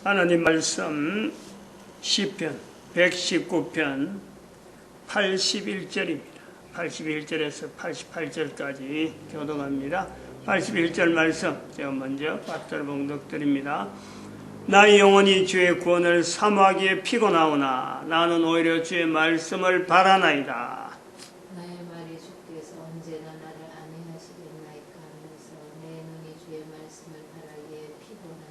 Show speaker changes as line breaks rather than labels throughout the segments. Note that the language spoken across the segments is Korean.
하나님 말씀 시편 119편 81절입니다. 81절에서 88절까지 교독합니다. 81절 말씀 제가 먼저 받들어 봉독드립니다. 나의 영혼이 주의 구원을 사모하기에 피곤하오나 나는 오히려 주의 말씀을 바라나이다.
나의 말이 주께서 언제나 나를 안위하시겠나이까 하면서 내 눈이 주의 말씀을 바라기에 피곤하니이다.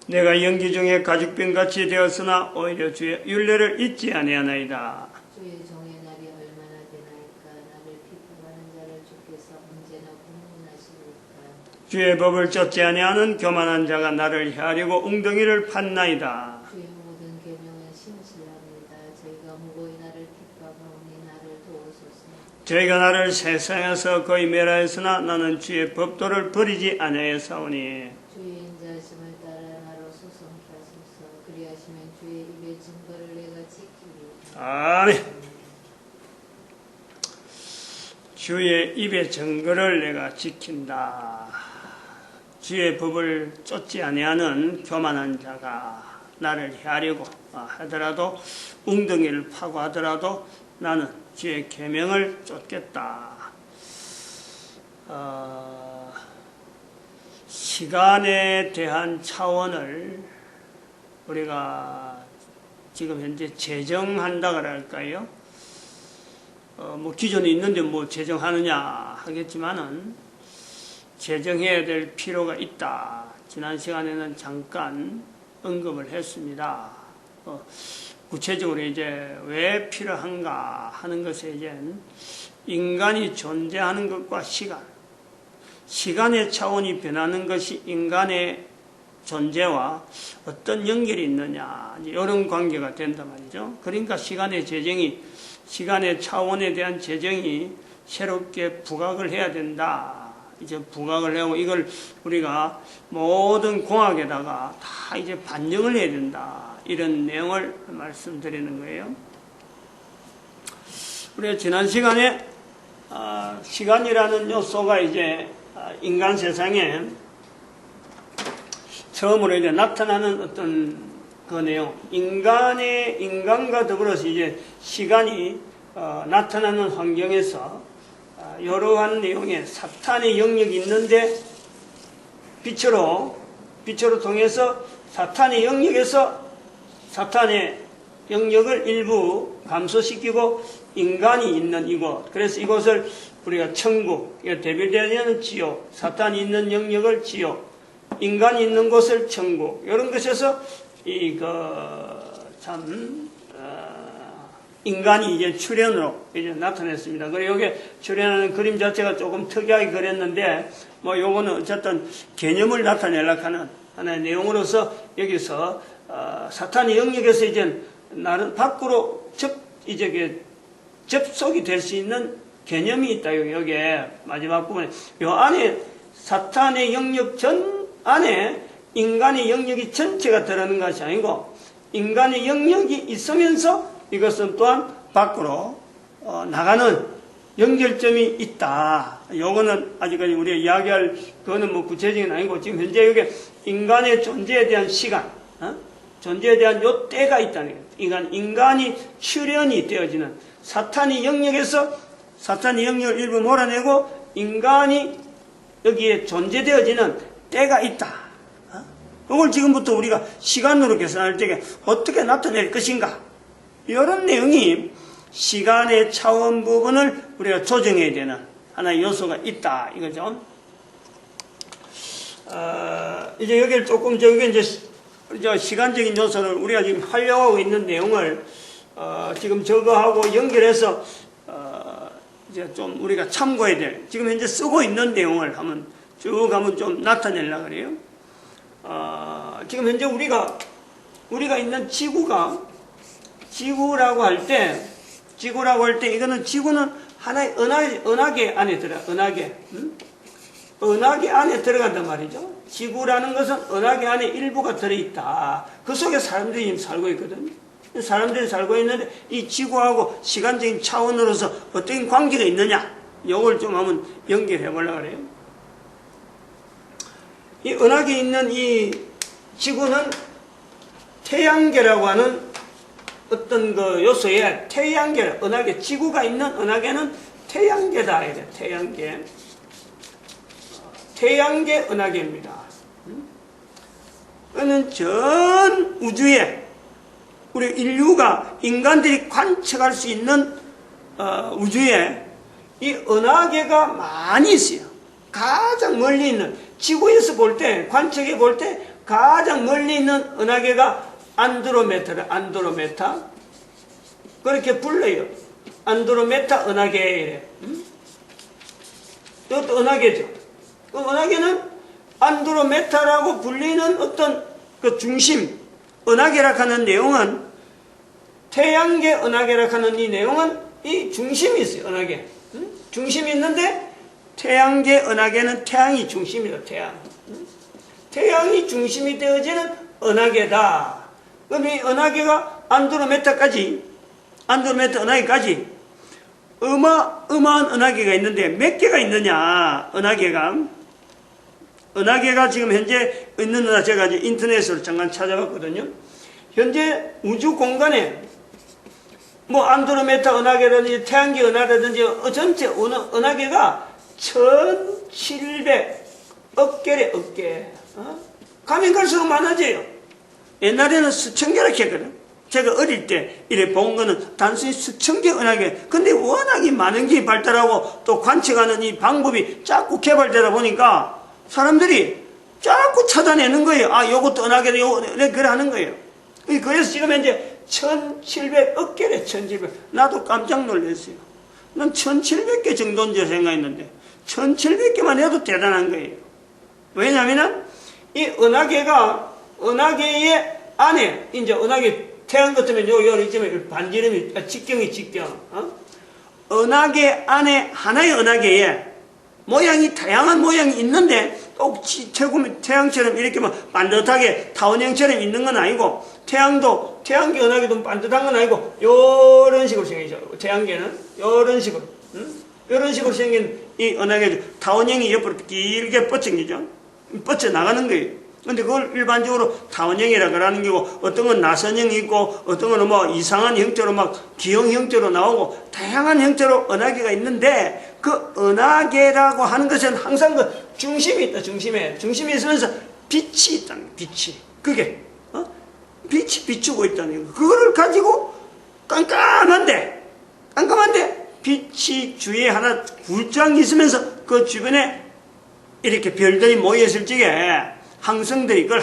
내가
연기 중에 가죽병같이 되었으나 오히려 주의 율례를 잊지 아니하나이다.
주의 종의 날이 얼마나 되나이까. 나를 비판하는 자를 주께서 언제나 공문하시니까.
주의 법을 쫓지 아니하는 교만한 자가 나를 헤아리고 웅덩이를 팠나이다.
주의 모든 계명은 신실합니다. 저희가 무고히 나를 핍박하오니 나를 도우소서.
저희가 나를 세상에서 거의 멸하였으나 나는 주의 법도를 버리지 아니하였사오니
주의 인자하심을 따라 나로 소송케 하소서. 그리하시면 주의 입의 증거를 내가 지키리이다.
아멘. 주의 입의 증거를 내가 지킨다. 주의 법을 쫓지 아니하는 교만한 자가 나를 헤아리고 하더라도 웅덩이를 파고 하더라도 나는 주의 계명을 쫓겠다. 시간에 대한 차원을 우리가 지금 현재 제정한다 그럴까요? 뭐 기존에 있는데 뭐 제정하느냐 하겠지만은 제정해야 될 필요가 있다. 지난 시간에는 잠깐 언급을 했습니다. 구체적으로 이제 왜 필요한가 하는 것에 이제 인간이 존재하는 것과 시간의 차원이 변하는 것이 인간의 존재와 어떤 연결이 있느냐 이런 관계가 된단 말이죠. 그러니까 시간의 차원에 대한 제정이 새롭게 부각을 해야 된다. 이제 부각을 하고 이걸 우리가 모든 공학에다가 다 이제 반영을 해야 된다. 이런 내용을 말씀드리는 거예요. 우리가 지난 시간에 시간이라는 요소가 이제 인간 세상에 처음으로 이제 나타나는 어떤 그 내용, 인간과 더불어서 이제 시간이 나타나는 환경에서 여러한 내용의 사탄의 영역이 있는데 빛으로 통해서 사탄의 영역에서 사탄의 영역을 일부 감소시키고 인간이 있는 이곳, 그래서 이곳을 우리가 천국, 대별되는 지옥, 사탄이 있는 영역을 지옥, 인간이 있는 곳을 천국, 이런 것에서 인간이 이제 출현으로 이제 나타냈습니다. 그리고 여기 출현하는 그림 자체가 조금 특이하게 그렸는데, 뭐 요거는 어쨌든 개념을 나타내려고 하는 하나의 내용으로서 여기서 사탄의 영역에서 이제 나름 밖으로 접속이 될 수 있는 개념이 있다. 여기에 마지막 부분에 요 안에 사탄의 영역 안에 인간의 영역이 전체가 들어가는 것이 아니고 인간의 영역이 있으면서 이것은 또한 밖으로 나가는 연결점이 있다. 요거는 아직까지 우리가 이야기할 그거는 뭐 구체적인 아니고 지금 현재 여기 인간의 존재에 대한 시간, 존재에 대한 요 때가 있다는 거예요. 인간이 출현이 되어지는 사탄의 영역에서 사탄의 영역을 일부 몰아내고 인간이 여기에 존재되어지는 때가 있다. 이걸 지금부터 우리가 시간으로 계산할 때 어떻게 나타낼 것인가? 이런 내용이 시간의 차원 부분을 우리가 조정해야 되는 하나의 요소가 있다. 이거죠. 이제 여기를 조금 이제 시간적인 요소를 우리가 지금 활용하고 있는 내용을 지금 저거하고 연결해서 이제 좀 우리가 참고해야 될 지금 현재 쓰고 있는 내용을 한번 쭉 한번 좀 나타내려고 그래요. 지금 현재 우리가 있는 지구라고 할 때 이거는 지구는 하나의 은하계 안에 은하계 안에 들어간단 말이죠. 지구라는 것은 은하계 안에 일부가 들어있다. 그 속에 사람들이 살고 있거든요. 사람들이 살고 있는데 이 지구하고 시간적인 차원으로서 어떤 관계가 있느냐, 이걸 좀 한번 연결해 보려고 그래요. 이 은하계에 있는 이 지구는 태양계라고 하는 어떤 그 요소에 태양계, 은하계, 지구가 있는 은하계는 태양계다. 이래. 태양계. 태양계 은하계입니다. 그는 전 우주에 우리 인류가 인간들이 관측할 수 있는 우주에 이 은하계가 많이 있어요. 가장 멀리 있는 지구에서 볼 때 관측해 볼 때 가장 멀리 있는 은하계가 안드로메다를 안드로메다 그렇게 불러요. 안드로메다 은하계 이래. 이것도 은하계죠. 그 은하계는 안드로메다라고 불리는 어떤 그 중심 은하계라 하는 내용은 태양계 은하계라 하는 이 내용은 이 중심이 있어요. 은하계 중심이 있는데 태양계 은하계는 태양이 중심이다. 태양이 중심이 되어지는 은하계다. 그럼 이 은하계가 안드로메다까지 안드로메다 은하계까지 어마어마한 은하계가 있는데 몇 개가 있느냐. 은하계가 지금 현재 있는 은하 제가 이제 인터넷으로 잠깐 찾아봤거든요. 현재 우주 공간에 뭐 안드로메다 은하계라든지 태양계 은하라든지 전체 은하계가 1700억 개래. 억개. 가면 갈수록 많아져요. 옛날에는 수천 개라 했거든. 제가 어릴 때 이래 본 거는 단순히 수천 개 은하계. 근데 워낙에 많은 게 발달하고 또 관측하는 이 방법이 자꾸 개발되다 보니까 사람들이 자꾸 찾아내는 거예요. 아, 요것도 은하계다, 요거래, 그래 하는 거예요. 그래서 지금 현재 1700억 개래, 1700. 나도 깜짝 놀랐어요. 난 1700개 정도인 줄 생각했는데, 1700개만 해도 대단한 거예요. 왜냐면은, 이 은하계의 안에, 이제 은하계, 태양 같으면 요 있지만 반지름이, 직경이 직경, 은하계 안에, 하나의 은하계에 다양한 모양이 있는데, 꼭 태양처럼 이렇게 막 반듯하게 타원형처럼 있는 건 아니고, 태양계 은하계도 반듯한 건 아니고, 요런 식으로 생기죠. 태양계는, 요런 식으로, 요런 식으로 생긴 이 은하계, 타원형이 옆으로 길게 뻗쳐지죠. 뻗쳐나가는 거예요. 근데 그걸 일반적으로 타원형이라 그러는 거고, 어떤 건 나선형이 있고, 어떤 건 뭐 이상한 형태로 막 기형 형태로 나오고, 다양한 형태로 은하계가 있는데, 그 은하계라고 하는 것은 항상 그 중심이 있다. 중심이 있으면서 빛이 있다는 거예요. 그게 빛이 비추고 있다는 거. 그거를 가지고 깜깜한데 빛이 주위에 하나 굴장 있으면서 그 주변에 이렇게 별들이 모여있을 적에 그걸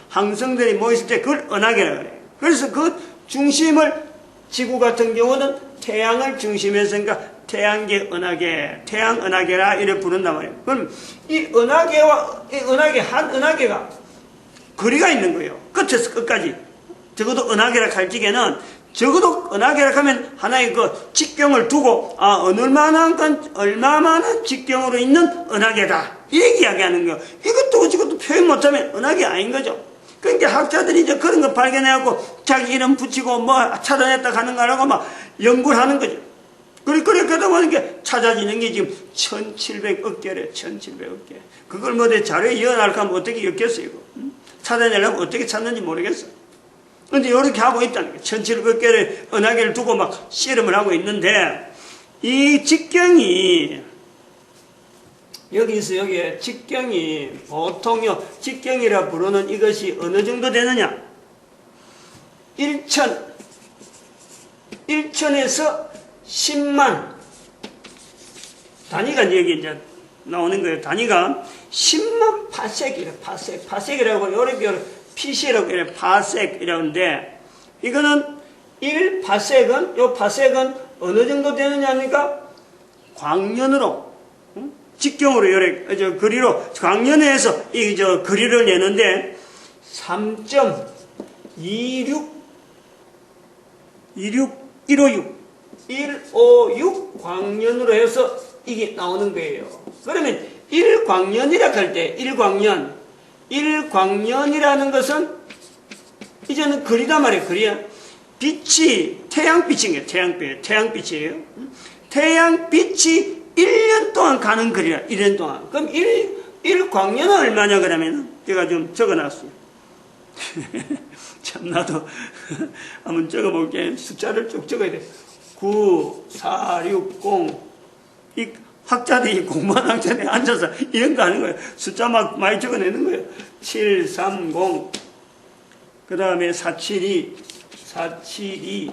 항성들이 모였을 때 그걸 은하계라 그래요. 그래서 그 중심을 지구 같은 경우는 태양을 중심에서 그러니까 태양계 은하계, 태양 은하계라 이렇게 부른단 말이에요. 그럼 이 은하계와 이 한 은하계가 거리가 있는 거예요. 끝에서 끝까지. 적어도 은하계라 할 적에는 적어도 은하계라 하면 하나의 그 직경을 두고 얼마만한 직경으로 있는 은하계다. 이렇게 이야기하는 거예요. 이것도 표현 못하면 은하계 아닌 거죠. 그러니까 학자들이 이제 그런 거 발견해갖고 자기 이름 붙이고 뭐 찾아냈다 하는 거라고 막 연구를 하는 거죠. 그러다 보니까 찾아지는 게 지금 1700억 개래, 1700억 개. 그걸 뭐 내 자료에 이어날까 하면 어떻게 엮겠어요, 이거. 찾아내려면 어떻게 찾는지 모르겠어. 근데 이렇게 하고 있다는 거예요. 1700억 개를 은하계를 두고 막 실험을 하고 있는데, 이 직경이, 여기에 직경이, 보통요, 직경이라 부르는 이것이 어느 정도 되느냐? 1천에서 10만 단위가 여기 이제 나오는 거예요. 단위가 10만 파섹이라고 이렇게 PC라고 이래 파섹이라고 하는데 이거는 1파섹은 요 파섹은 어느 정도 되느냐니까 광년으로 직경으로 이렇게 거리로 광년에서 이 거리를 내는데 156 광년으로 해서 이게 나오는 거예요. 그러면 1광년이라 할 때 1광년이라는 것은 이제는 거리단 말이에요. 거리야. 빛이 태양빛인 거예요. 태양빛이에요. 태양빛이 1년 동안 가는 거리라. 1년 동안. 그럼 1광년은 얼마냐 그러면 제가 좀 적어놨어요. 참, 나도 한번 적어볼게. 숫자를 쭉 적어야 돼. 9, 4, 6, 0. 이 학자들이 공부한 학자들이 앉아서 이런 거 하는 거예요. 숫자 막 많이 적어내는 거예요. 7, 3, 0. 그 다음에 472, 472.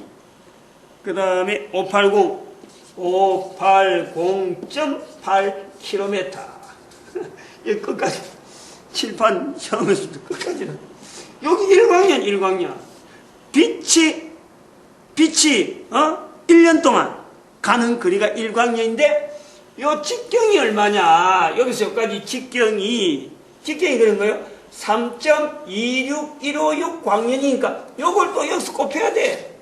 그 다음에 580, 580.8km. 여기 끝까지. 칠판 처음에서부터 끝까지는. 여기 1광년. 빛이, 1년 동안 가는 거리가 1광년인데, 요 직경이 얼마냐. 여기서 여기까지 직경이 그런 거예요. 3.26156 광년이니까, 요걸 또 여기서 곱해야 돼.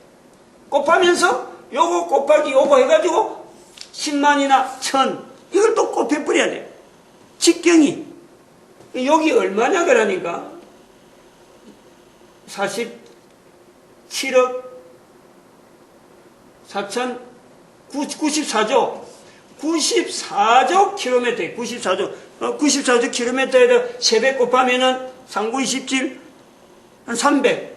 곱하면서, 요거 곱하기 요거 해가지고, 10만이나 1000. 이걸 또 곱해버려야 돼. 직경이. 여기 얼마냐, 그러니까. 47억 94조 94조 킬로미터 94조 킬로미터에다 3배 곱하면은 3927 한 300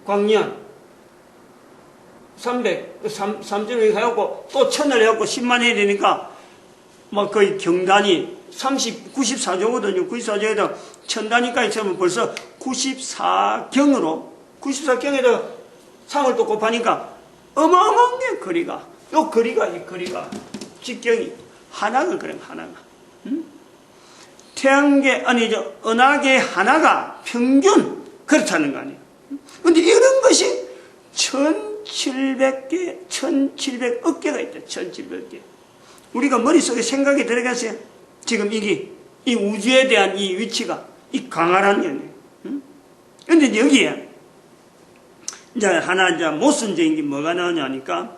광년 3점을 해갖고 또 1000을 해갖고 10만 해야 되니까 막 거의 경단이 94조거든요. 94조에다 1000단위까지 쳐면 벌써 94경에다 3을 또 곱하니까 어마어마한 게 거리가. 이 거리가. 직경이. 하나가 그래, 하나가. 태양계, 은하계 하나가 평균, 그렇다는 거 아니에요. 근데 이런 것이 1700개, 1700억 개가 있다. 1700개. 우리가 머릿속에 생각이 들어갔어요. 지금 이 우주에 대한 이 위치가, 이 강하란 연이에요. 근데 여기에, 이제 모순적인 게 뭐가 나오냐니까,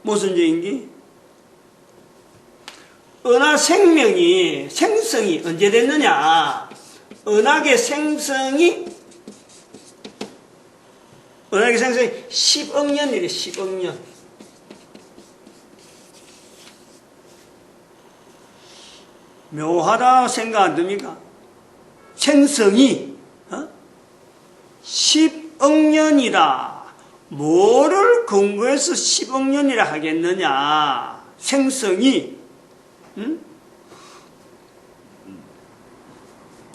모순적인 게, 은하 생성이 언제 됐느냐. 은하계 생성이 10억 년이래, 10억 년. 묘하다 생각 안 듭니까? 생성이 10억 년이다. 뭐를 근거해서 10억 년이라 하겠느냐? 생성이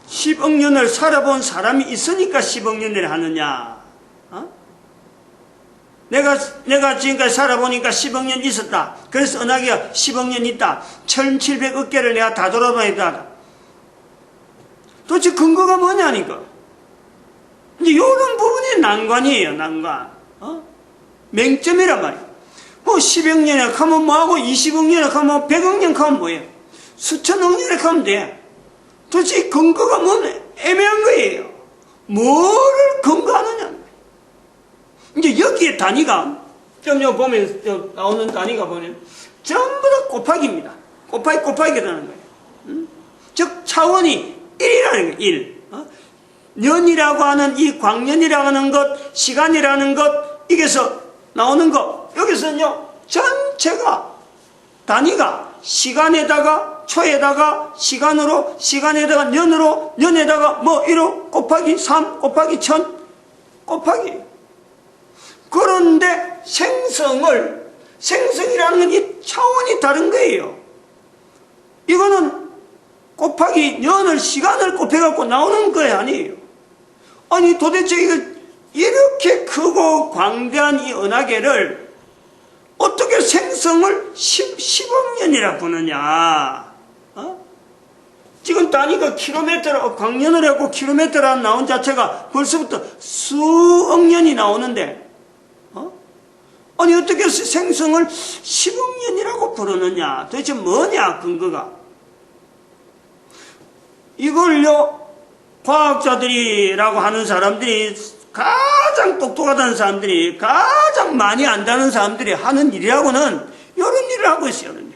10억 년을 살아본 사람이 있으니까 10억 년이라 하느냐? 내가 지금까지 살아보니까 10억 년 있었다. 그래서 은하계가 10억 년 있다. 1700억 개를 내가 다 돌아다녔다. 도대체 근거가 뭐냐니까. 이제 요런 부분이 난관이에요, 난관. 맹점이란 말이에요. 뭐 10억 년이라 하면 뭐하고 20억 년이라 하면 100억 년 하면 뭐예요? 수천억 년이라 하면 돼. 도대체 근거가 뭐냐? 애매한 거예요. 뭐를 근거하느냐. 이제 여기에 단위가, 좀 여기 보면, 나오는 단위가 보면, 전부 다 곱하기입니다. 곱하기라는 거예요. 즉, 차원이 1이라는 거예요, 1. 년이라고 하는 이 광년이라고 하는 것, 시간이라는 것, 이게서 나오는 것, 여기서는요, 전체가, 단위가, 시간에다가, 초에다가, 시간에다가, 년에다가, 뭐, 1호 곱하기 3 곱하기 1000 곱하기. 그런데 생성이라는 건 이 차원이 다른 거예요. 이거는 곱하기 년을, 시간을 곱해갖고 나오는 거 아니에요. 아니, 도대체 이렇게 크고 광대한 이 은하계를 어떻게 생성을 10억 년이라 부르냐? 지금 단위가 킬로미터라, 광년을 해갖고 킬로미터라 나온 자체가 벌써부터 수억 년이 나오는데, 아니, 어떻게 생성을 10억 년이라고 부르느냐? 도대체 뭐냐, 근거가? 이걸요, 과학자들이라고 하는 사람들이, 가장 똑똑하다는 사람들이, 가장 많이 안다는 사람들이 하는 일이라고는 이런 일을 하고 있어요, 이런 일.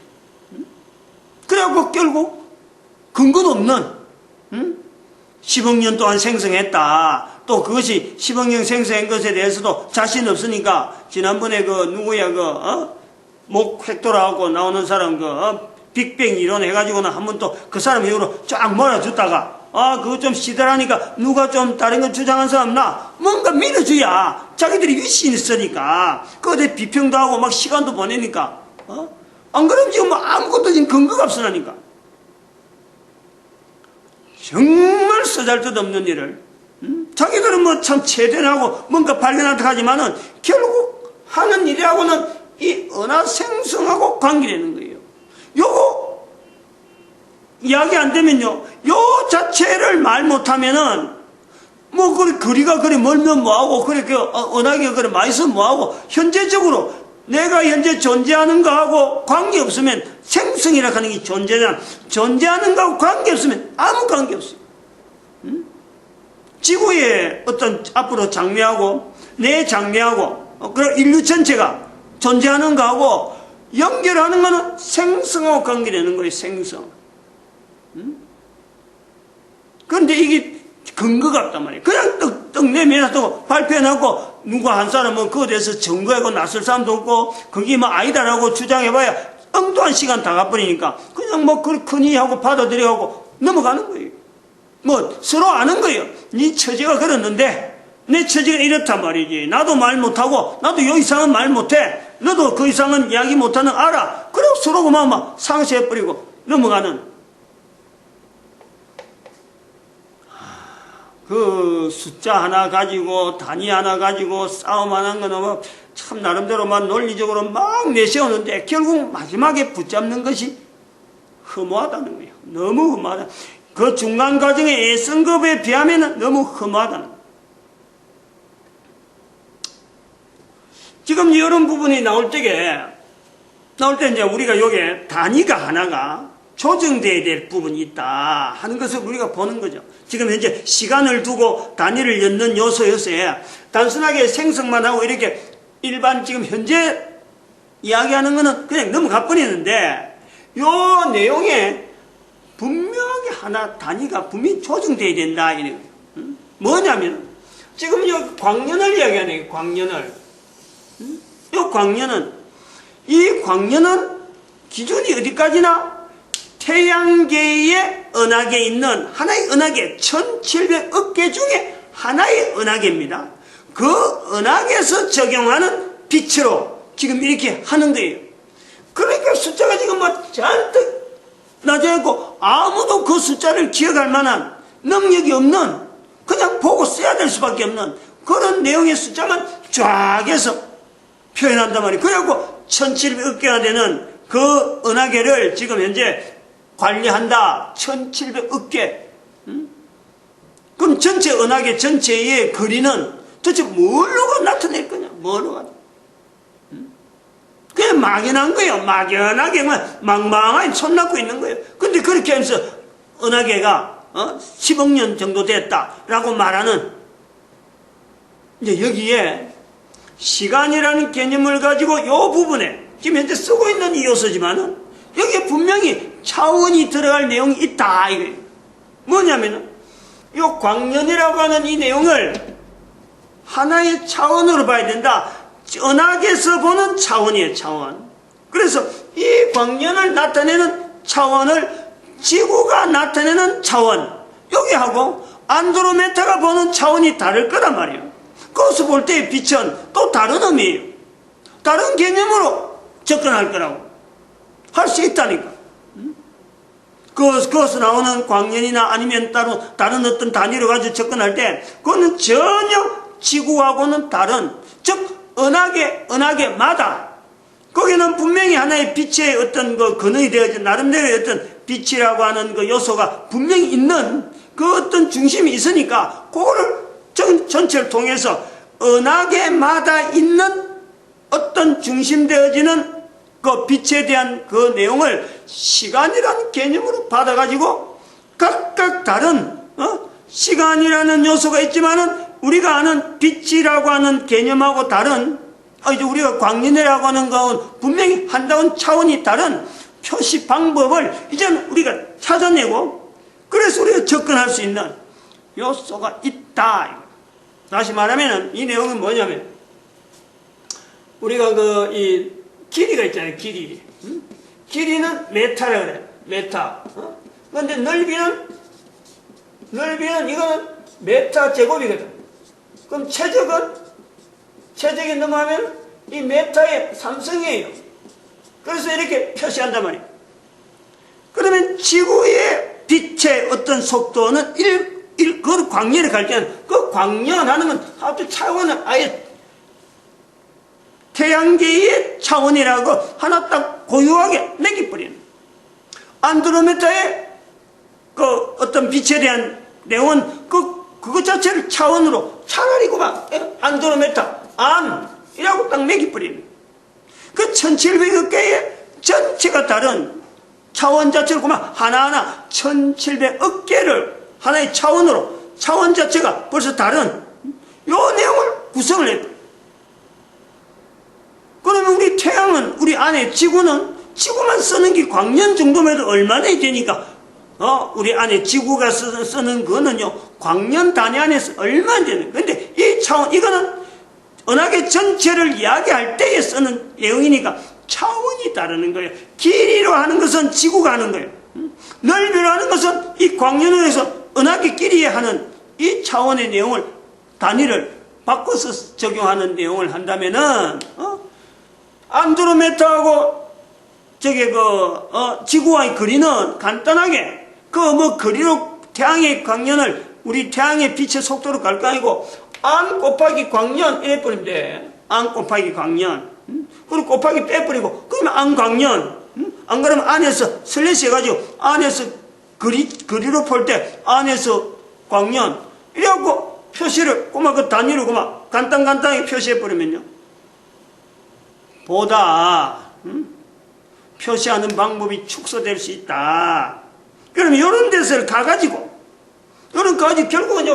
그래갖고 결국 근거도 없는 10억 년 동안 생성했다. 또 그것이 10억 년 생성한 것에 대해서도 자신 없으니까 지난번에 목 획도라하고 나오는 사람 빅뱅 이론 해가지고는 한번 또 그 사람 이후로 쫙 몰아줬다가 그거 좀 시들하니까 누가 좀 다른 거 주장한 사람 나 뭔가 밀어줘야 자기들이 위신이 있으니까 그거에 비평도 하고 막 시간도 보내니까 안 그러면 지금 뭐 아무것도 지금 근거가 없으라니까. 정말 쓰잘데없는 일을 자기들은 뭐 참 최대하고 뭔가 발견하다 하지만은 결국 하는 일하고는 이 은하생성하고 관계되는 거예요. 요거 이야기 안 되면요, 요 자체를 말 못하면은 뭐 그래 거리가 그래 멀면 뭐하고 그래 은하계가 그래 많이 있으면 뭐하고 현재적으로 내가 현재 존재하는 거하고 관계없으면 생성이라 하는 게 존재하는 거하고 관계없으면 아무 관계없어요. 지구의 어떤 앞으로 장래하고 내 장래하고 그런 인류 전체가 존재하는 거하고 연결하는 거는 생성하고 관계되는 거예요. 생성. 그런데 이게 근거가 없단 말이에요. 그냥 떡 내밀어서 발표해놓고 누가 한 사람은 그거에 대해서 증거하고 나설 사람도 없고 그게 뭐 아니다라고 주장해봐야 엉뚱한 시간 다 가버리니까 그냥 뭐 그걸 큰이 하고 받아들여하고 넘어가는 거예요. 뭐 서로 아는 거예요. 네 처제가 그랬는데 내 처제가 이렇단 말이지. 나도 말 못하고 나도 요 이상은 말 못해. 너도 그 이상은 이야기 못하는 알아. 그리고 서로 그만 막 상쇄해버리고 넘어가는 그 숫자 하나 가지고 단위 하나 가지고 싸움하는 거는 뭐 참 나름대로 막 논리적으로 막 내세우는데 결국 마지막에 붙잡는 것이 허무하다는 거예요. 너무 허무하다. 그 중간 과정의 애쓴 것에 비하면 너무 허무하다는 거예요. 지금 이런 부분이 나올 때 이제 우리가 요게 단위가 하나가 조정되어야 될 부분이 있다 하는 것을 우리가 보는 거죠. 지금 현재 시간을 두고 단위를 엮는 요소에 단순하게 생성만 하고 이렇게 일반 지금 현재 이야기하는 거는 그냥 넘어가 버리는데 요 내용에 분명히 하나 단위가 분명히 조정되어야 된다 이런 거예요. 뭐냐면 지금 요 광년을 이야기하는 광년을 요 광년은 이 광년은 기준이 어디까지나 태양계의 은하계에 있는 하나의 은하계 1700억 개 중에 하나의 은하계입니다. 그 은하계에서 적용하는 빛으로 지금 이렇게 하는 거예요. 그러니까 숫자가 지금 뭐 잔뜩 나져있고 아무도 그 숫자를 기억할 만한 능력이 없는 그냥 보고 써야 될 수밖에 없는 그런 내용의 숫자만 쫙 해서 표현한단 말이에요. 그래갖고 1700억 개가 되는 그 은하계를 지금 현재 관리한다. 1700억 개. 그럼 전체 은하계 전체의 거리는 도대체 뭘로 나타낼 거냐? 뭘로? 그냥 막연한 거예요. 막연하게 망망하게 손 놓고 있는 거예요. 근데 그렇게 하면서 은하계가 10억 년 정도 됐다라고 말하는 이제 여기에 시간이라는 개념을 가지고 이 부분에 지금 현재 쓰고 있는 이 요소지만은 여기에 분명히 차원이 들어갈 내용이 있다 이거예요. 뭐냐면은 이 광년이라고 하는 이 내용을 하나의 차원으로 봐야 된다. 은하계에서 보는 차원이에요. 차원. 그래서 이 광년을 나타내는 차원을 지구가 나타내는 차원 여기하고 안드로메다가 보는 차원이 다를 거란 말이에요. 거기서 볼 때의 빛은 또 다른 의미예요. 다른 개념으로 접근할 거라고 할 수 있다니까. 거기서 나오는 광년이나 아니면 다른 어떤 단위로 가지고 접근할 때 그거는 전혀 지구하고는 다른, 즉 은하계마다 거기는 분명히 하나의 빛의 어떤 그 근원이 되어진 나름대로의 어떤 빛이라고 하는 그 요소가 분명히 있는 그 어떤 중심이 있으니까 그거를 전체를 통해서 은하계마다 있는 어떤 중심되어지는 그 빛에 대한 그 내용을 시간이라는 개념으로 받아가지고 각각 다른 시간이라는 요소가 있지만은 우리가 아는 빛이라고 하는 개념하고 다른 이제 우리가 광년이라고 하는 것은 분명히 한다운 차원이 다른 표시 방법을 이제는 우리가 찾아내고 그래서 우리가 접근할 수 있는 요소가 있다. 다시 말하면 이 내용은 뭐냐면 우리가 이 길이가 있잖아요. 길이. 길이는 메타라 그래. 메타. 그런데 넓이는 이거는 메타 제곱이거든. 그럼 최적이 넘어가면 이 메타의 3승이에요. 그래서 이렇게 표시한단 말이에요. 그러면 지구의 빛의 어떤 속도는 그 광년에 갈 때는 그 광년하는 건 아주 차원을 아예 태양계의 차원이라고 하나 딱 고유하게 매겨버리는. 안드로메다의 그 어떤 빛에 대한 내용은 그것 자체를 차원으로 차라리 그만 안드로메다 안이라고 딱 매겨버리는. 그 1700여 개의 전체가 다른 차원 자체를 그만 하나하나 1700억 개를 하나의 차원으로 차원 자체가 벌써 다른 요 내용을 구성을 했다. 그러면 우리 태양은 우리 안에 지구만 쓰는 게 광년 정도면 얼마나 되니까 우리 안에 지구가 쓰는 거는요 광년 단위 안에서 얼마나 되는. 근데 이 차원 이거는 은하계 전체를 이야기할 때에 쓰는 내용이니까 차원이 다르는 거예요. 길이로 하는 것은 지구가 하는 거예요. 넓이로 하는 것은 이 광년으로 해서 은하계 길이에 하는 이 차원의 내용을 단위를 바꿔서 적용하는 내용을 한다면은 안드로메다하고 지구와의 거리는 간단하게 거리로 태양의 광년을 우리 태양의 빛의 속도로 갈 거 아니고 안 곱하기 광년 이래 버리면 돼. 안 곱하기 광년. 그리고 곱하기 빼버리고 그러면 안 광년. 안 그러면 안에서 슬래시 해가지고 안에서 거리로 볼 때 안에서 광년 이래갖고 표시를 그 단위로 간단하게 표시해버리면요 보다 표시하는 방법이 축소될 수 있다. 그러면 이런 데서 가가지고 결국은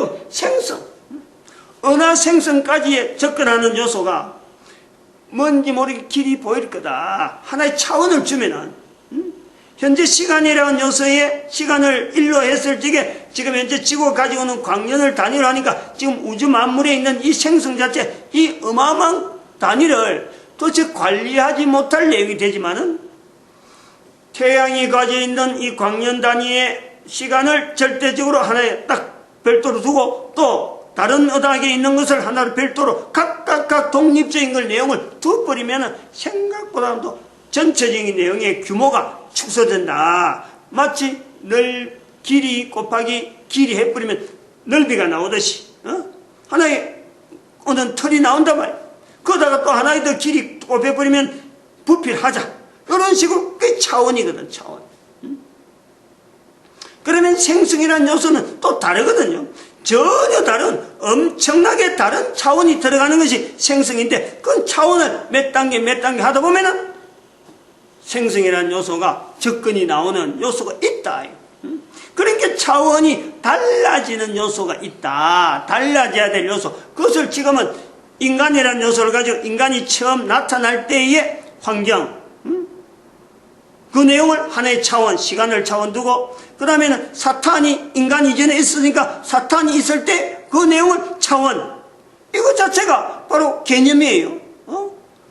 은하 생성까지에 접근하는 요소가 뭔지 모르게 길이 보일 거다. 하나의 차원을 주면은 현재 시간이라는 요소의 시간을 일로 했을 적에 지금 현재 지구가 가지고 있는 광년을 단위로 하니까 지금 우주 만물에 있는 이 생성 자체 이 어마어마한 단위를 도대체 관리하지 못할 내용이 되지만은 태양이 가지고 있는 이 광년 단위의 시간을 절대적으로 하나에 딱 별도로 두고 또 다른 은하계에 있는 것을 하나로 별도로 각각 독립적인 걸 내용을 두어버리면 생각보다도 전체적인 내용의 규모가 축소된다. 마치 길이 곱하기 길이 해버리면 넓이가 나오듯이 하나의 어떤 털이 나온단 말이야. 그러다가 또 하나의 더 길이 곱해버리면 부필하자. 이런 식으로 그게 차원이거든. 차원. 그러면 생성이라는 요소는 또 다르거든요. 전혀 다른 엄청나게 다른 차원이 들어가는 것이 생성인데 그 차원을 몇 단계 하다 보면은 생성이라는 요소가 접근이 나오는 요소가 있다. 그러니까 차원이 달라지는 요소가 있다. 달라져야 될 요소. 그것을 지금은 인간이라는 요소를 가지고 인간이 처음 나타날 때의 환경 그 내용을 하나의 차원, 시간을 차원 두고 그 다음에는 사탄이 인간 이전에 있으니까 사탄이 있을 때 그 내용을 차원. 이거 자체가 바로 개념이에요.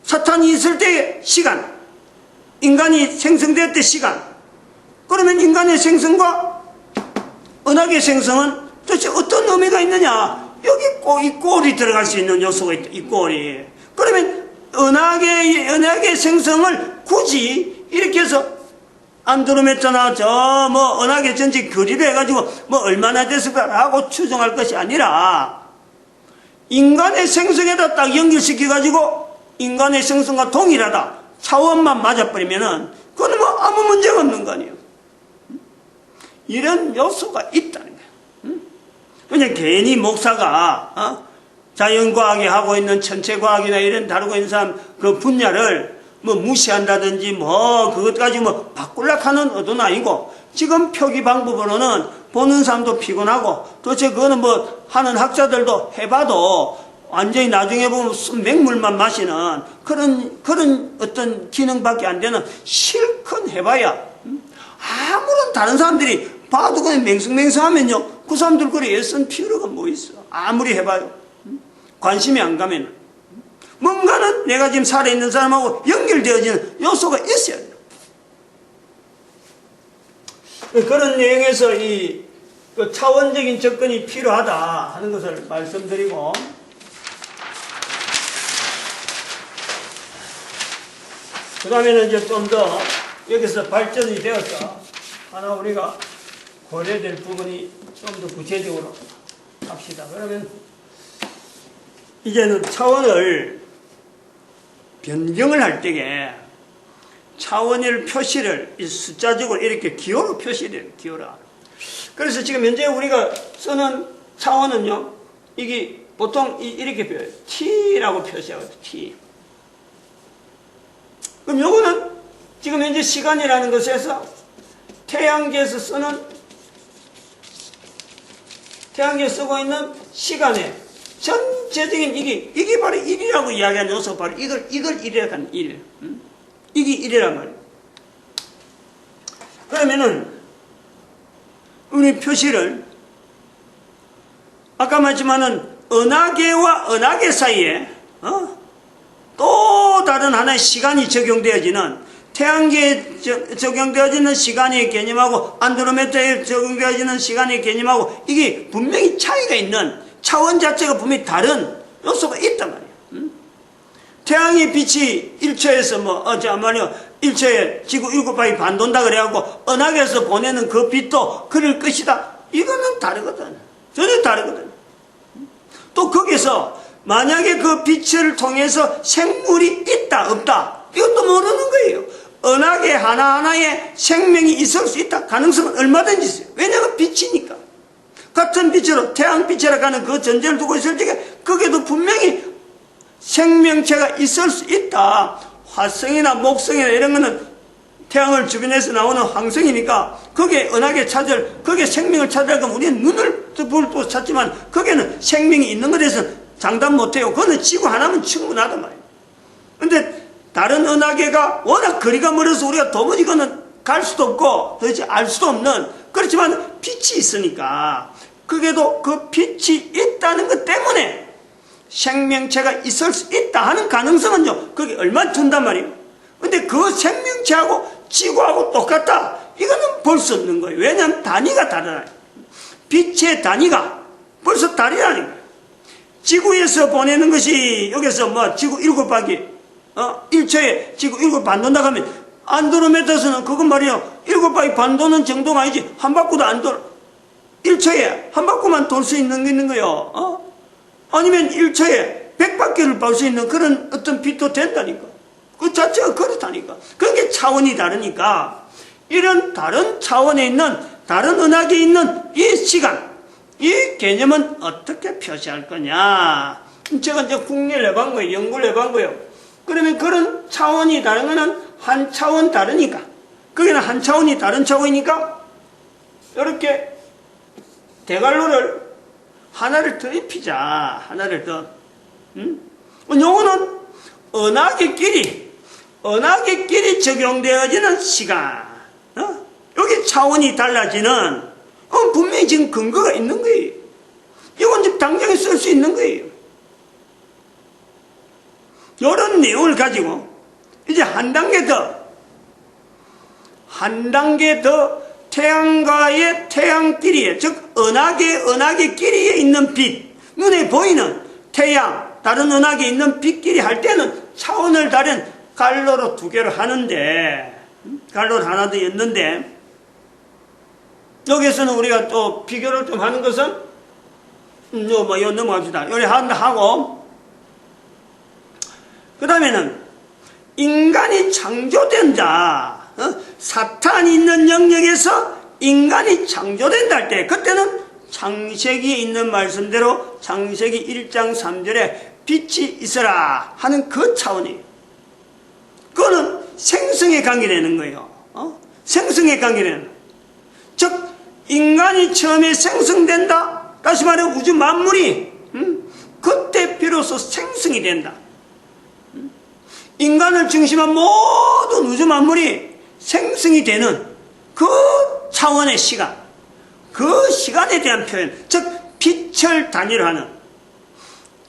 사탄이 있을 때의 시간, 인간이 생성될 때 시간. 그러면 인간의 생성과 은하계 생성은 도대체 어떤 의미가 있느냐? 여기 이 꼴이 들어갈 수 있는 요소가 있다. 이 꼴이. 그러면 은하계 생성을 굳이 이렇게 해서 안드로메다나 은하계 전체 거리를 해가지고 얼마나 됐을까라고 추정할 것이 아니라 인간의 생성에다 딱 연결시켜가지고 인간의 생성과 동일하다. 차원만 맞아버리면은 그건 아무 문제가 없는 거 아니에요. 이런 요소가 있다는 거예요. 그냥 괜히 목사가 자연과학에 하고 있는 천체과학이나 이런 다루고 있는 사람 그 분야를 무시한다든지 그것 가지고 바꾸려고 하는 의도는 아니고 지금 표기 방법으로는 보는 사람도 피곤하고 도대체 그거는 하는 학자들도 해봐도 완전히 나중에 보면 맹물만 마시는 그런 어떤 기능밖에 안 되는 실컷 해봐야 아무런 다른 사람들이 봐도 그냥 맹성맹성하면요 그 사람들 그래 애쓴 필요가 뭐 있어. 아무리 해봐요. 관심이 안 가면 뭔가는 내가 지금 살아있는 사람하고 연결되어지는 요소가 있어야 돼요. 그런 내용에서 그 차원적인 접근이 필요하다 하는 것을 말씀드리고, 그 다음에는 이제 좀 더 여기서 발전이 되어서 하나 우리가 고려될 부분이 좀 더 구체적으로 합시다. 그러면 이제는 차원을 변경을 할 때에 차원의 표시를 숫자적으로 이렇게 기호로 표시를 해요. 기호로. 그래서 지금 현재 우리가 쓰는 차원은요, 이게 보통 이렇게 표해요. T라고 표시하거든요. T. 그럼 요거는 지금 현재 시간이라는 것에서 태양계에서 쓰고 있는 시간의 전체적인 이게 바로 1이라고 이야기하는 요소, 바로 이걸 1이라고 하는 1. 이게 1이란 말이에요. 그러면은, 우리 표시를, 아까 말했지만은, 은하계와 은하계 사이에, 또 다른 하나의 시간이 적용되어지는, 태양계에 적용되어지는 시간의 개념하고, 안드로메다에 적용되어지는 시간의 개념하고, 이게 분명히 차이가 있는, 차원 자체가 분명히 다른 요소가 있단 말이에요. 태양의 빛이 1초에서 1초에 지구 7바퀴 반 돈다 그래갖고, 은하계에서 보내는 그 빛도 그럴 것이다. 이거는 다르거든. 전혀 다르거든. 또 거기서 만약에 그 빛을 통해서 생물이 있다, 없다. 이것도 모르는 거예요. 은하계 하나하나에 생명이 있을 수 있다. 가능성은 얼마든지 있어요. 왜냐하면 빛이니까. 같은 빛으로 태양빛이라고 하는 그 전제를 두고 있을 적에 거기에도 분명히 생명체가 있을 수 있다. 화성이나 목성이나 이런 거는 태양을 주변에서 나오는 항성이니까 거기에 은하계 거기에 생명을 찾으려면 우리는 눈을 또 찾지만 거기에는 생명이 있는 것에 대해서는 장담 못해요. 그거는 지구 하나면 충분하단 말이에요. 근데 다른 은하계가 워낙 거리가 멀어서 우리가 도무지 그거는 갈 수도 없고 도대체 알 수도 없는, 그렇지만 빛이 있으니까 그게도 그 빛이 있다는 것 때문에 생명체가 있을 수 있다 하는 가능성은요, 그게 얼마 준단 말이에요. 근데 그 생명체하고 지구하고 똑같다, 이거는 볼 수 없는 거예요. 왜냐하면 단위가 다르다. 빛의 단위가 벌써 다르다는 거예요. 지구에서 보내는 것이 여기서 지구 7바퀴 1초에 지구 7반 돈다 하면 안드로메다에서는 그건 말이에요. 7바퀴 반 도는 정도가 아니지 한 바퀴도 안 돌. 1초에 한 바퀴만 돌 수 있는 거예요. 아니면 1초에 100바퀴를 볼 수 있는 그런 어떤 빛도 된다니까. 그 자체가 그렇다니까. 그게 차원이 다르니까 이런 다른 차원에 있는 다른 은하계에 있는 이 시간, 이 개념은 어떻게 표시할 거냐. 제가 이제 국내를 해본 거예요. 연구를 해본 거예요. 그러면 그런 차원이 다른 거는 한 차원 다르니까, 거기는 한 차원이 다른 차원이니까 이렇게 대갈로를 하나를 더 입히자. 하나를 더. 요거는 은하계끼리 적용되어지는 시간. 여기 차원이 달라지는, 분명히 지금 근거가 있는 거예요. 이건 지금 당장에 쓸 수 있는 거예요. 이런 내용을 가지고 이제 한 단계 더 태양과의 태양끼리에, 즉 은하계끼리에 있는 빛, 눈에 보이는 태양, 다른 은하계에 있는 빛끼리 할 때는 차원을 다른 갈로로 2개를 하는데, 갈로를 하나 더 였는데, 여기에서는 우리가 또 비교를 좀 하는 것은 이거 넘어갑시다. 요리 하고, 그 다음에는 인간이 창조된다. 사탄이 있는 영역에서 인간이 창조된다 할 때, 그때는 창세기에 있는 말씀대로 창세기 1장 3절에 빛이 있어라 하는 그 차원이에요. 그거는 생성에 관계되는 거예요. 생성에 관계되는 거예요. 즉 인간이 처음에 생성된다, 다시 말해 우주 만물이 그때 비로소 생성이 된다. 인간을 중심한 모든 우주 만물이 생성이 되는 그 차원의 시간, 그 시간에 대한 표현, 즉 빛을 단위로 하는,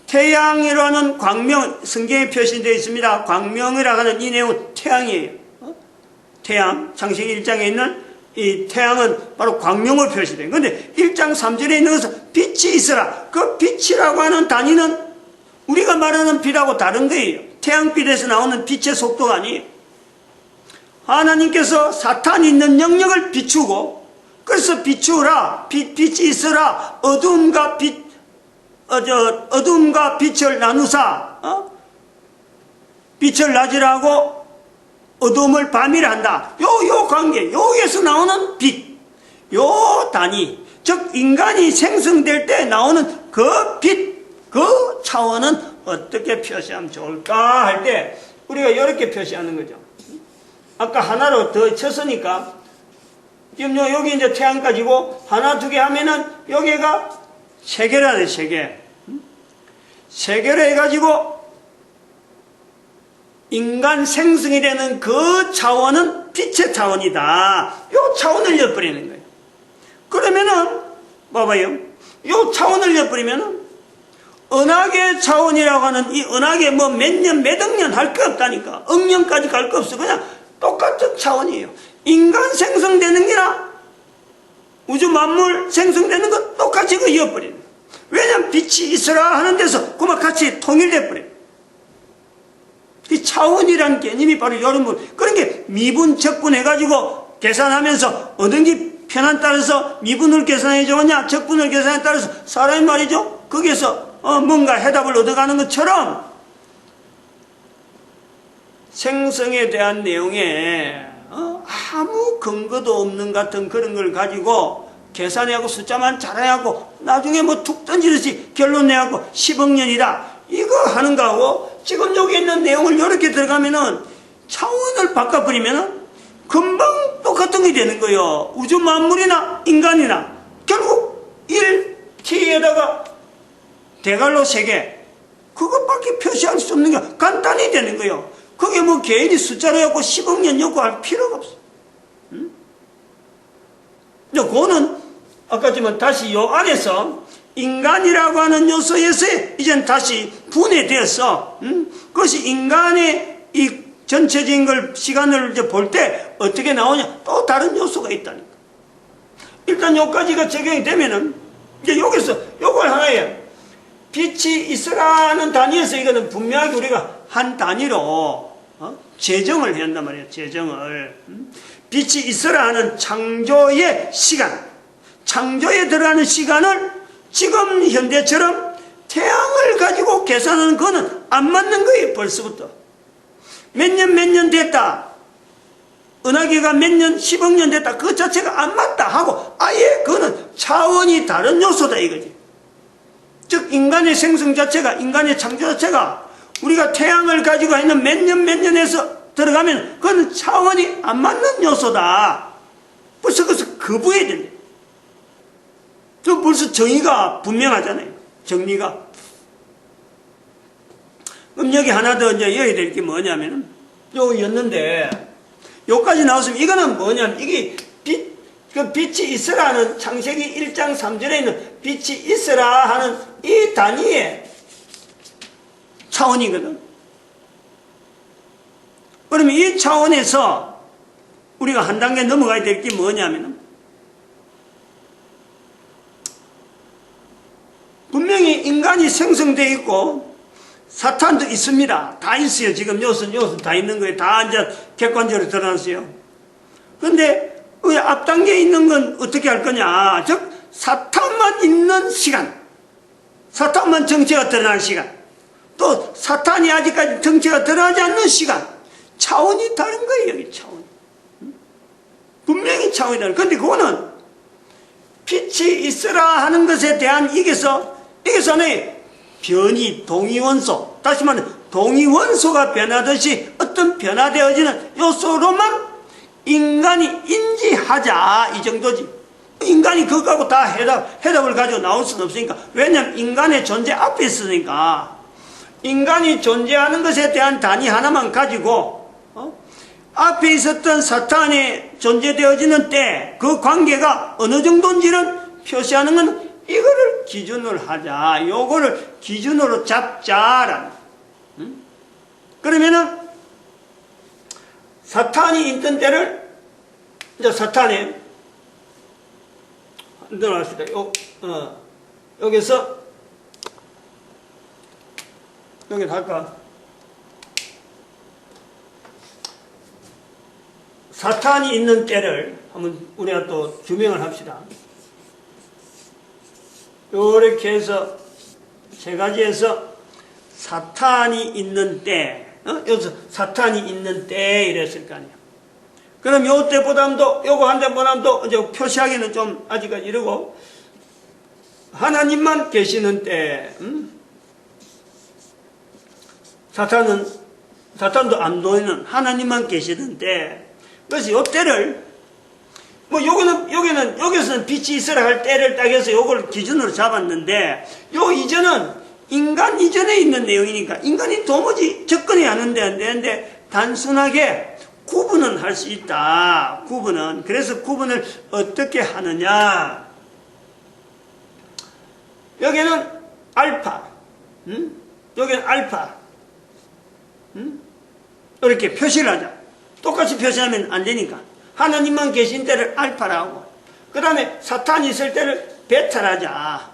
태양이라고 하는 광명, 성경에 표시되어 있습니다. 광명이라고 하는 이 내용은 태양이에요. 태양, 창세기 1장에 있는 이 태양은 바로 광명을 표시돼요. 근데 1장 3절에 있는 것은 빛이 있어라. 그 빛이라고 하는 단위는 우리가 말하는 빛하고 다른 거예요. 태양빛에서 나오는 빛의 속도가 아니에요. 하나님께서 사탄이 있는 영역을 비추고, 그래서 비추라, 빛이 있어라, 어두움과 빛을 나누사, 빛을 낮이라 하고 어두움을 밤이라 한다. 요 관계, 여기에서 나오는 빛, 요 단위, 즉 인간이 생성될 때 나오는 그 빛, 그 차원은 어떻게 표시하면 좋을까 할 때 우리가 이렇게 표시하는 거죠. 아까 하나로 더 쳤으니까 지금 여기 이제 태양까지고 하나 두 개 하면은 여기가 세 개라네, 세 개. 세 개로 해가지고 인간 생성이 되는 그 차원은 빛의 차원이다. 요 차원을 엿버리는 거예요. 그러면은 봐봐요. 요 차원을 엿버리면은 은하계 차원이라고 하는 이 은하계 뭐 몇 년, 몇 억 년 할 거 없다니까. 억년까지 갈 거 없어. 그냥 똑같은 차원이에요. 인간 생성되는 게나 우주 만물 생성되는 거 똑같이 그 이어버리는 거예요. 왜냐면 빛이 있어라 하는 데서 그만 같이 통일돼 버려요. 이 차원이라는 개념이 바로 이런 분. 그런 게 미분, 적분 해가지고 계산하면서 어느 게 편한 따라서 미분을 계산해 좋으냐, 적분을 계산에 따라서 사람이 말이죠. 거기에서 뭔가 해답을 얻어가는 것처럼 생성에 대한 내용에 아무 근거도 없는 같은 그런 걸 가지고 계산해하고 숫자만 잘해하고 나중에 뭐 툭 던지듯이 결론 내하고 10억 년이다 이거 하는 거하고 지금 여기 있는 내용을 이렇게 들어가면은 차원을 바꿔버리면은 금방 똑같은 게 되는 거예요. 우주 만물이나 인간이나 결국 1T에다가 대갈로 3개 그것밖에 표시할 수 없는 게 간단히 되는 거예요. 그게 뭐 개인이 숫자로 해갖고 10억 년 요구할 필요가 없어. 근데 그거는 아까 지금 다시 요 안에서 인간이라고 하는 요소에서 이젠 다시 분해되었어. 그것이 인간의 이 전체적인 걸 시간을 이제 볼 때 어떻게 나오냐 또 다른 요소가 있다니까. 일단 요까지가 적용이 되면은 이제 여기서 요걸 하나에 빛이 있으라는 단위에서 이거는 분명하게 우리가 한 단위로 재정을 해야 한단 말이에요. 재정을. 빛이 있어라 하는 창조의 시간, 창조에 들어가는 시간을 지금 현대처럼 태양을 가지고 계산하는 거는 안 맞는 거예요. 벌써부터 몇 년 됐다, 은하계가 몇 년 10억 년 됐다, 그 자체가 안 맞다 하고 아예 그거는 차원이 다른 요소다 이거지. 즉 인간의 생성 자체가, 인간의 창조 자체가 우리가 태양을 가지고 있는 몇 년에서 들어가면 그건 차원이 안 맞는 요소다. 벌써 그것을 거부해야 된다. 저 벌써 정의가 분명하잖아요. 정리가. 그럼 여기 하나 더 이제 여야 될 게 뭐냐면은 요였는데 요까지 나왔으면 이거는 뭐냐면 이게 그 빛이 있으라는 창세기 1장 3절에 있는 빛이 있으라 하는 이 단위의 차원이거든. 그러면 이 차원에서 우리가 한 단계 넘어가야 될 게 뭐냐면 분명히 인간이 생성되어 있고 사탄도 있습니다. 다 있어요. 지금 요소 다 있는 거예요. 다 이제 객관적으로 드러났어요. 그런데 그 앞단계에 있는 건 어떻게 할 거냐. 즉 사탄만 있는 시간, 사탄만 정체가 드러나는 시간, 또 사탄이 아직까지 정체가 드러나지 않는 시간, 차원이 다른 거예요. 여기 차원이 분명히 차원이 다른. 그런데 그거는 빛이 있으라 하는 것에 대한 이게서는 변이, 동위원소, 다시 말하면 동위원소가 변하듯이 어떤 변화되어지는 요소로만 인간이 인지하자 이 정도지. 인간이 그거하고 다 해답을 가지고 나올 수는 없으니까. 왜냐하면 인간의 존재 앞에 있으니까. 인간이 존재하는 것에 대한 단위 하나만 가지고 앞에 있었던 사탄이 존재되어지는 때 그 관계가 어느 정도인지는 표시하는 건 이거를 기준으로 하자. 요거를 기준으로 잡자라는. 그러면은 사탄이 있던 때를 이제 사탄의 늘어났습니다. 여기서 여기 할까? 사탄이 있는 때를 한번 우리가 또 규명을 합시다. 요렇게 해서 세 가지에서 사탄이 있는 때, 여기서 사탄이 있는 때 이랬을 거 아니에요. 그럼 요 때보다도 요거 한 때보다도 이제 표시하기는 좀 아직까지 이러고 하나님만 계시는 때, 사탄도 안 보이는 하나님만 계시는 때, 그래서 요 때를 뭐 여기서는 빛이 있어라 할 때를 딱 해서 요걸 기준으로 잡았는데 요 이전은 인간 이전에 있는 내용이니까 인간이 도무지 접근이 안 되는데 단순하게 구분은 할 수 있다. 구분은. 그래서 구분을 어떻게 하느냐. 여기는 알파. 여기는 알파. 이렇게 표시를 하자. 똑같이 표시하면 안 되니까. 하나님만 계신 때를 알파라고. 그 다음에 사탄이 있을 때를 베타라 하자.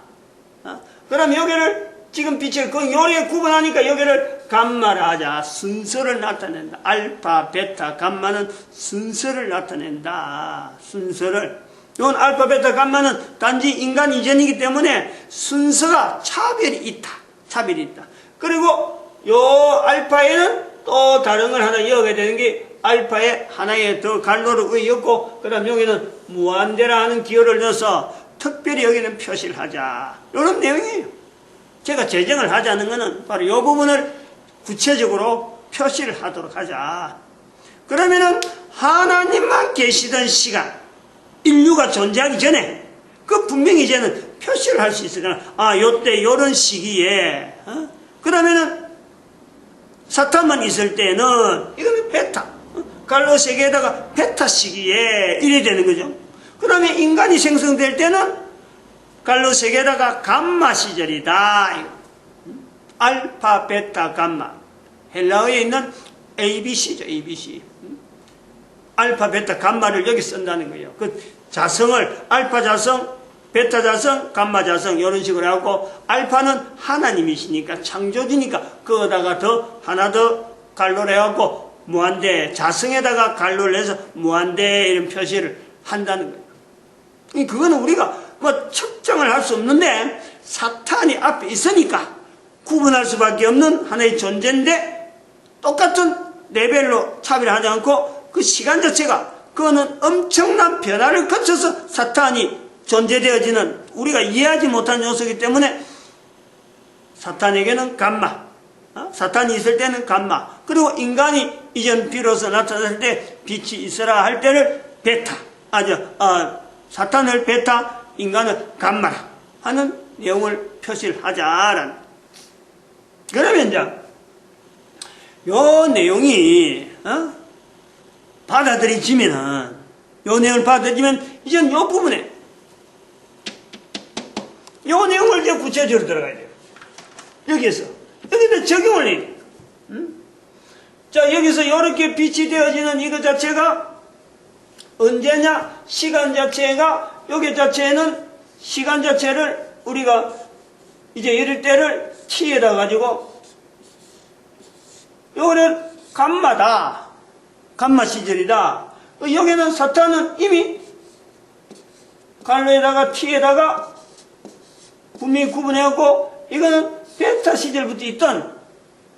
그 다음에 여기를 지금 빛을 그 요리에 구분하니까 여기를 감마라 하자. 순서를 나타낸다. 알파, 베타, 감마는 순서를 나타낸다. 순서를. 이건 알파, 베타, 감마는 단지 인간 이전이기 때문에 순서가 차별이 있다. 차별이 있다. 그리고 요 알파에는 또 다른 걸 하나 이어가야 되는 게 알파에 하나에 더 갈로를 의었고 그 다음 여기는 무한대라 하는 기호를 넣어서 특별히 여기는 표시를 하자. 이런 내용이에요. 제가 제정을 하자는 것은 바로 이 부분을 구체적으로 표시를 하도록 하자. 그러면은 하나님만 계시던 시간, 인류가 존재하기 전에 그 분명히 이제는 표시를 할 수 있으니까 요때 요런 시기에 그러면은 사탄만 있을 때는 이거는 베타, 갈로 세계에다가 베타 시기에 이래 되는 거죠. 그 다음에 인간이 생성될 때는 갈로 세계에다가 감마 시절이다. 알파, 베타, 감마. 헬라어에 있는 ABC죠, ABC. 알파, 베타, 감마를 여기 쓴다는 거예요. 그 자성을 알파 자성, 베타 자성, 감마 자성 이런 식으로 하고 알파는 하나님이시니까 창조주니까 그거다가 더 하나 더 갈로를 해갖고 무한대 자성에다가 갈로를 해서 무한대 이런 표시를 한다는 거예요. 그거는 우리가 뭐 측정을 할 수 없는데 사탄이 앞에 있으니까 구분할 수밖에 없는 하나의 존재인데 똑같은 레벨로 차별하지 않고 그 시간 자체가 그거는 엄청난 변화를 거쳐서 사탄이 존재되어지는 우리가 이해하지 못한 요소이기 때문에 사탄에게는 감마, 사탄이 있을 때는 감마, 그리고 인간이 이전 비로소 나타났을 때 빛이 있어라 할 때를 베타, 사탄을 베타, 인간을 감마라 하는 내용을 표시를 하자라는. 그러면 이제 요 내용이 받아들여지면은 요 내용을 받아들이면 이제는 요 부분에 요 내용을 이제 구체적으로 들어가야 돼요. 여기에다 적용을 해야 돼요. 자, 여기서 이렇게 빛이 되어지는 이거 자체가 언제냐? 시간 자체가 여기 자체는 시간 자체를 우리가 이제 이럴 때를 t에다 가지고 요거는 감마다. 감마 시절이다. 여기는 사탄은 이미 갈로에다가 t에다가 분명히 구분해갖고 이거는 베타 시절부터 있던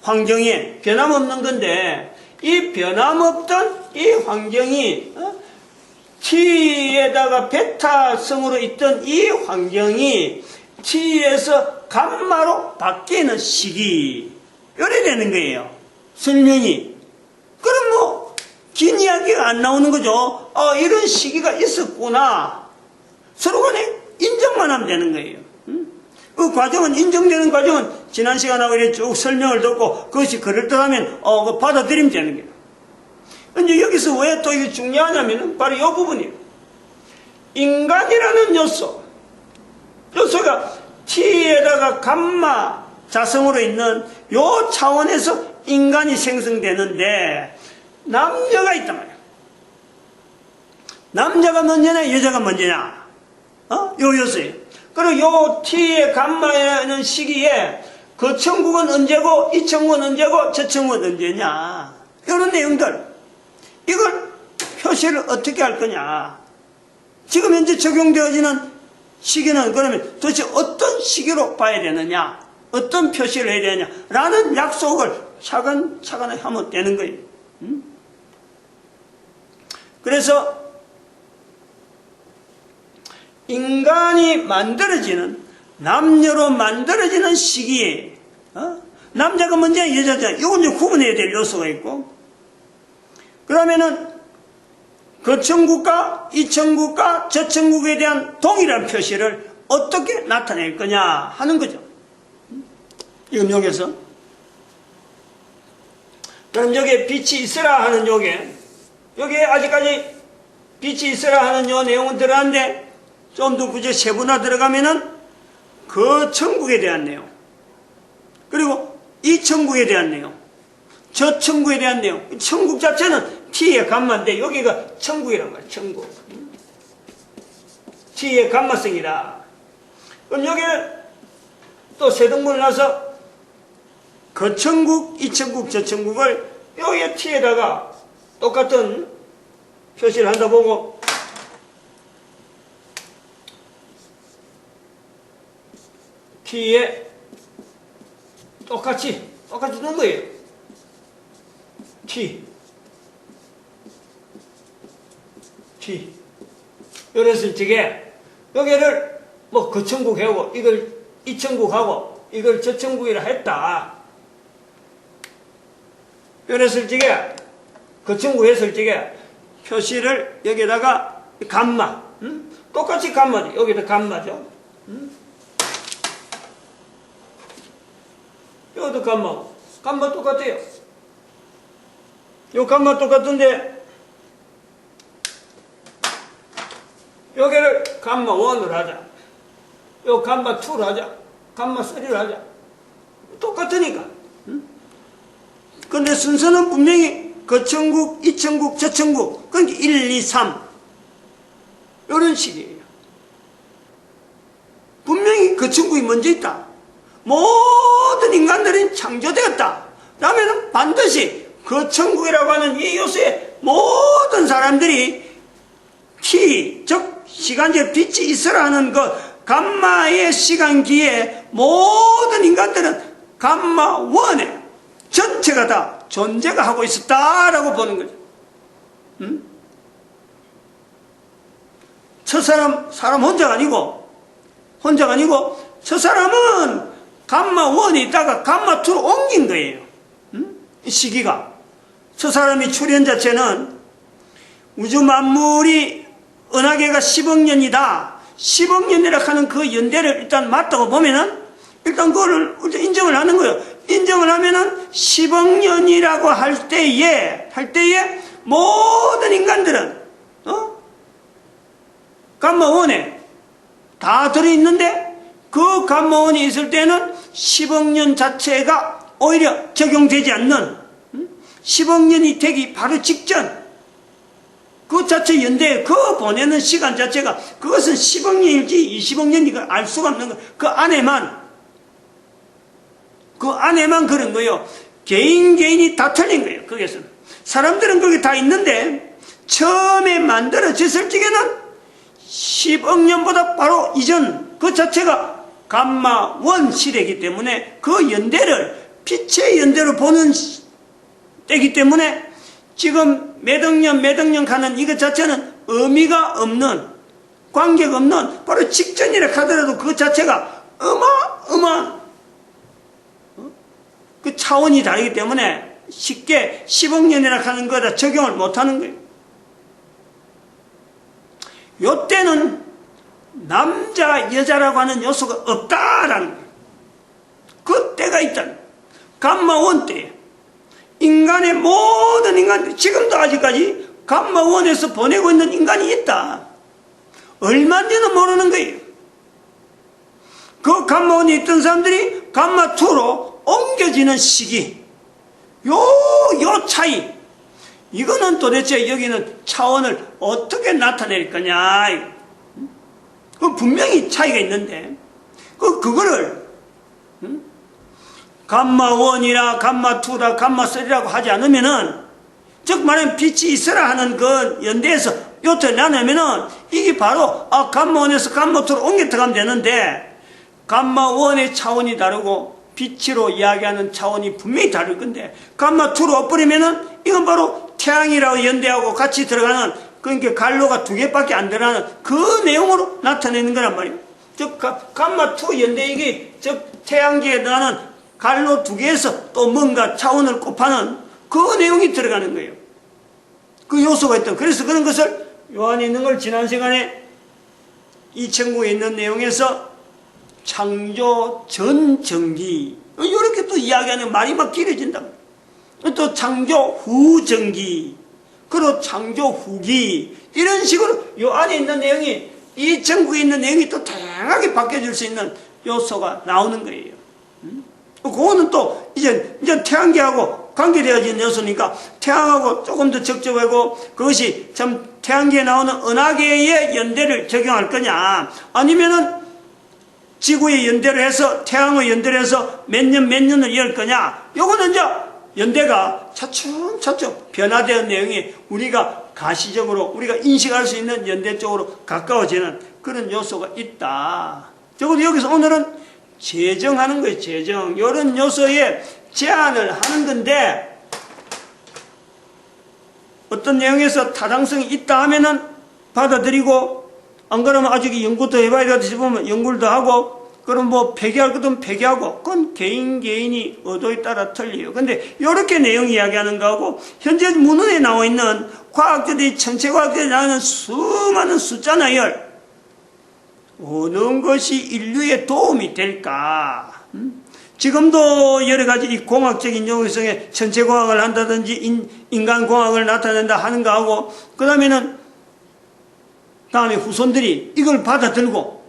환경에 변함없는 건데 이 변함없던 이 환경이 t에다가 베타성으로 있던 이 환경이 t에서 감마로 바뀌는 시기 이래 되는 거예요. 설명이. 그럼 뭐 긴 이야기가 안 나오는 거죠. 이런 시기가 있었구나. 서로 간에 인정만 하면 되는 거예요. 그 과정은 인정되는 과정은 지난 시간하고 이렇게 쭉 설명을 듣고 그것이 그럴듯하면 그 받아들이면 되는 거예요. 근데 여기서 왜 또 이게 중요하냐면은 바로 이 부분이에요. 인간이라는 요소가 t에다가 감마 자성으로 있는 요 차원에서 인간이 생성되는데 남녀가 있단 말이에요. 남자가 먼저냐 여자가 먼저냐. 요 요소예요. 그리고 요 t의 감마라는 시기에 그 천국은 언제고, 이 천국은 언제고, 저 천국은 언제냐. 이런 내용들. 이걸 표시를 어떻게 할 거냐. 지금 현재 적용되어지는 시기는 그러면 도대체 어떤 시기로 봐야 되느냐. 어떤 표시를 해야 되느냐. 라는 약속을 차근차근 하면 되는 거예요. 그래서 인간이 만들어지는, 남녀로 만들어지는 시기에, 남자가 먼저 여자자, 이건 이제 구분해야 될 요소가 있고, 그러면은 그 천국과 이 천국과 저 천국에 대한 동일한 표시를 어떻게 나타낼 거냐 하는 거죠. 이건 여기서. 그럼 여기에 빛이 있으라 하는 여기에 아직까지 빛이 있으라 하는 요 내용은 들어갔는데, 좀 더 구체 세분화 들어가면은 그 천국에 대한 내용, 그리고 이 천국에 대한 내용, 저 천국에 대한 내용. 천국 자체는 t의 감마인데 여기가 천국이란 거야. 천국. t의 감마성이다. 그럼 여기를 또 세 등분을 나서 그 천국, 이 천국, 저 천국을 여기에 t에다가 똑같은 표시를 한다 보고, t에 똑같이 넣은 거예요. t. 이랬을 적에 여기를 뭐 그 천국하고 이걸 이 천국하고 이걸 저 천국이라 했다. 이랬을 적에 그 천국 했을 적에 표시를 여기다가 감마, 똑같이 감마죠. 여기다 감마죠. 여기도 감마 똑같아요. 요 감마 똑같은데 여기를 감마 1으로 하자. 요 감마 2로 하자. 감마 3로 하자. 똑같으니까. 근데 순서는 분명히 그 천국, 이 천국, 저 천국. 그러니까 1, 2, 3. 이런 식이에요. 분명히 그 천국이 먼저 있다. 모든 인간들은 창조되었다. 그러면 반드시 그 천국이라고 하는 이 요소에 모든 사람들이 t, 즉 시간적 빛이 있으라 하는 그 감마의 시간기에 모든 인간들은 감마 1에 전체가 다 존재가 하고 있었다라고 보는 거죠. 저 사람 혼자가 아니고 저 사람은 감마 1에 있다가 감마 2로 옮긴 거예요. 이 시기가. 저 사람이 출현 자체는 우주 만물이 은하계가 10억 년이다. 10억 년이라 하는 그 연대를 일단 맞다고 보면은 일단 그거를 인정을 하는 거예요. 인정을 하면은 10억 년이라고 할 때에 모든 인간들은 감마 1에 다 들어있는데 그 감마 1이 있을 때는 10억 년 자체가 오히려 적용되지 않는 10억 년이 되기 바로 직전 그 자체 연대에 그 보내는 시간 자체가 그것은 10억 년일지 20억 년인지 알 수가 없는 거. 그 안에만 그런 거예요. 개인이 다 틀린 거예요. 거기서는 사람들은 거기 다 있는데 처음에 만들어졌을 적에는 10억 년보다 바로 이전 그 자체가 감마 1 시대이기 때문에 그 연대를 빛의 연대로 보는 때이기 때문에 지금 몇 억 년 가는 이것 자체는 의미가 없는, 관계가 없는 바로 직전이라 하더라도 그 자체가 어마어마한 그 차원이 다르기 때문에 쉽게 10억 년이라 하는 거다 적용을 못하는 거예요. 요때는 남자, 여자라고 하는 요소가 없다라는 거예요. 그 때가 있잖아요. 감마 1 때에 인간의 모든 인간들, 지금도 아직까지 감마 1에서 보내고 있는 인간이 있다. 얼마인지는 모르는 거예요. 그 감마 1에 있던 사람들이 감마 2로 옮겨지는 시기, 요 차이, 이거는 도대체 여기는 차원을 어떻게 나타낼 거냐. 분명히 차이가 있는데, 그거를, 감마1이라, 감마2라, 감마3라고 하지 않으면은, 즉 말하면 빛이 있어라 하는 그 연대에서 요트를 나누면은, 이게 바로, 감마1에서 감마2로 옮겨 들어가면 되는데, 감마1의 차원이 다르고, 빛으로 이야기하는 차원이 분명히 다를 건데, 감마2로 엎버리면은, 이건 바로 태양이라고 연대하고 같이 들어가는, 그러니까 갈로가 2개밖에 안 들어가는 그 내용으로 나타내는 거란 말이에요. 즉, 감마2 연대 이게, 즉, 태양계에 들어가는 갈로 2개에서 또 뭔가 차원을 곱하는 그 내용이 들어가는 거예요. 그 요소가 있던. 그래서 그런 것을 요한에 있는 걸 지난 시간에 이 천국에 있는 내용에서 창조 전 정기, 이렇게 또 이야기하는 말이 막 길어진다. 또 창조 후 정기, 그리고 창조 후기, 이런 식으로 요 안에 있는 내용이, 이 천국에 있는 내용이 또 다양하게 바뀌어질 수 있는 요소가 나오는 거예요. 그거는 또 이제 태양계하고 관계되어진 요소니까 태양하고 조금 더 적절하고, 그것이 참 태양계에 나오는 은하계의 연대를 적용할 거냐, 아니면은 지구의 연대를 해서 태양의 연대를 해서 몇 년을 이을 거냐, 요거는 이제 연대가 차츰차츰 변화되는 내용이 우리가 가시적으로 우리가 인식할 수 있는 연대 쪽으로 가까워지는 그런 요소가 있다. 적어도 여기서 오늘은 재정하는 거예요. 재정. 이런 요소에 제한을 하는 건데, 어떤 내용에서 타당성이 있다 하면은 받아들이고, 안 그러면 아직 연구도 해봐야 되다 싶으면 연구를 더 하고, 그럼 뭐 폐기할 것은 폐기하고, 그건 개인이 의도에 따라 틀려요. 근데 이렇게 내용 이야기하는 거하고, 현재 문헌에 나와 있는 과학자들이, 천체 과학자들이 나오는 수많은 숫자나열, 어느 것이 인류에 도움이 될까? 지금도 여러 가지 이 공학적인 용이성에 천체공학을 한다든지 인간공학을 나타낸다 하는 거하고, 그 다음에 후손들이 이걸 받아들고,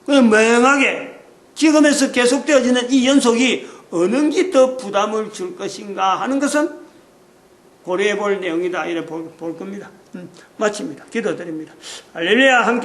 그냥 맹하게 지금에서 계속되어지는 이 연속이 어느 게 더 부담을 줄 것인가 하는 것은 고려해 볼 내용이다. 이래 볼 겁니다. 마칩니다. 기도드립니다. 할렐루야. 함께